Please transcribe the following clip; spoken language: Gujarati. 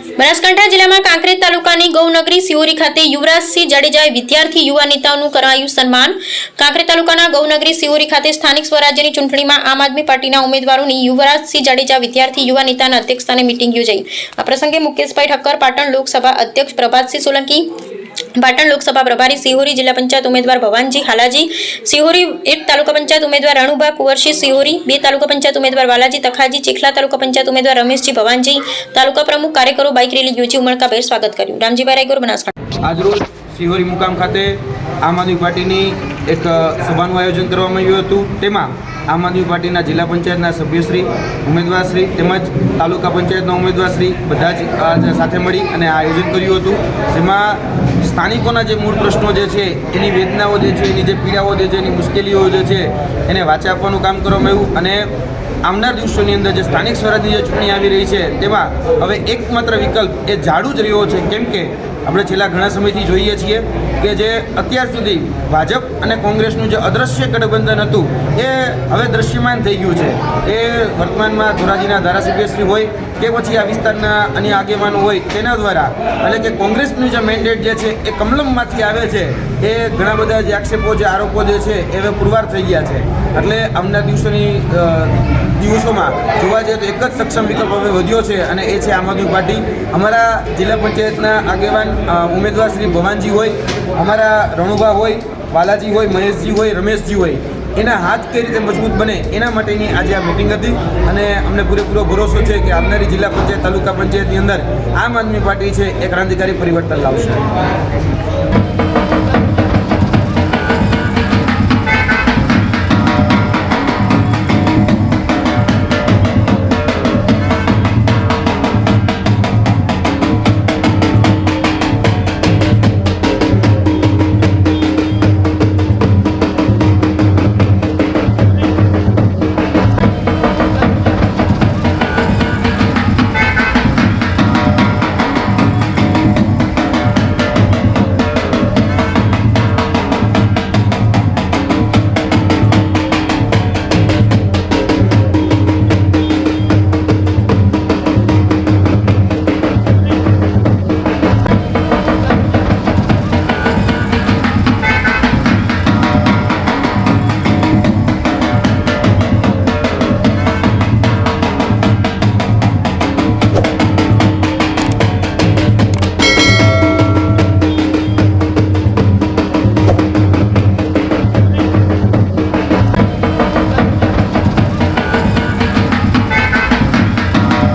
બનાસકાંઠા જિલ્લામાં કાંકરેજ તાલુકાની ગૌનગરી સિહોરી ખાતે યુવરાજસિંહ જાડેજાએ વિદ્યાર્થી યુવા નેતાઓનું કરાયું સન્માન। કાંકરેજ તાલુકાના ગૌનગરી સિહોરી ખાતે સ્થાનિક સ્વરાજ્યની ચૂંટણીમાં આમ આદમી પાર્ટીના ઉમેદવારોની યુવરાજસિંહ જાડેજા વિદ્યાર્થી યુવા નેતાના અધ્યક્ષસ્થાને મીટિંગ યોજાઈ। આ પ્રસંગે મુકેશભાઈ ઠક્કર, પાટણ લોકસભા અધ્યક્ષ પ્રભાતસિંહ સોલંકી, પાટણ લોકસભા પ્રભારી સિહોરી, જિલ્લા પંચાયત ઉમેદવાર ભવાનજી હાલાજી સિહોરી, 1 તાલુકા પંચાયત ઉમેદવાર રણુભા કુંવરસિંહ સિહોરી, 2 તાલુકા પંચાયત ઉમેદવાર વાલાજી તખાજી, ચીખલા તાલુકા પંચાયત ઉમેદવાર રમેશજી ભવાનજી, તાલુકા પ્રમુખ કાર્યકરો બાઇક રેલી યોજી ઉમળકાભેર સ્વાગત કર્યું। રામજીભાઈ રાયગોર, બનાસકાંઠા। આજરોજ સિહોરી મુકામ ખાતે આમ આદમી પાર્ટીની એક સભાનું આયોજન કરવામાં આવ્યું હતું। તેમાં આમ આદમી પાર્ટીના જિલ્લા પંચાયતના સભ્યશ્રી, ઉમેદવારશ્રી તેમજ તાલુકા પંચાયતના ઉમેદવારશ્રી બધા જ સાથે મળી અને આ આયોજન કર્યું હતું। જેમાં સ્થાનિકોના જે મૂળ પ્રશ્નો જે છે, એની વેદનાઓ જે છે, એની જે પીડાઓ જે છે, એની મુશ્કેલીઓ જે છે, એને વાચા આપવાનું કામ કરવામાં આવ્યું અને આવનાર દિવસોની અંદર જે સ્થાનિક સ્વરાજની જે ચૂંટણી આવી રહી છે તેમાં હવે એકમાત્ર વિકલ્પ એ ઝાડુ જ રહ્યો છે। કેમ કે આપણે છેલ્લા ઘણા સમયથી જોઈએ છીએ કે જે અત્યાર સુધી ભાજપ અને કોંગ્રેસનું જે અદૃશ્ય ગઠબંધન હતું એ હવે દ્રશ્યમાન થઈ ગયું છે। એ વર્તમાનમાં ધોરાજીના ધારાસભ્યશ્રી હોય કે પછી આ વિસ્તારના અન્ય આગેવાનો હોય તેના દ્વારા, એટલે કે કોંગ્રેસનું જે મેન્ડેટ જે છે એ કમલમમાંથી આવે છે। એ ઘણા બધા જે આક્ષેપો, જે આરોપો જે છે એ હવે પુરવાર થઈ ગયા છે। એટલે આવનાર દિવસોમાં જોવા જઈએ તો એક જ સક્ષમ વિકલ્પ હવે વધ્યો છે અને એ છે આમ આદમી પાર્ટી। અમારા જિલ્લા પંચાયતના આગેવાન ઉમેદવાર શ્રી ભવાનજી હોય, અમારા રણુભા હોય, વાલાજી હોય, મહેશજી હોય, રમેશજી હોય, એના હાથ કઈ રીતે મજબૂત બને એના માટેની આજે આ મિટિંગ હતી અને અમને પૂરેપૂરો ભરોસો છે કે આવનારી જિલ્લા પંચાયત, તાલુકા પંચાયતની અંદર આમ આદમી પાર્ટી છે એ ક્રાંતિકારી પરિવર્તન લાવશે।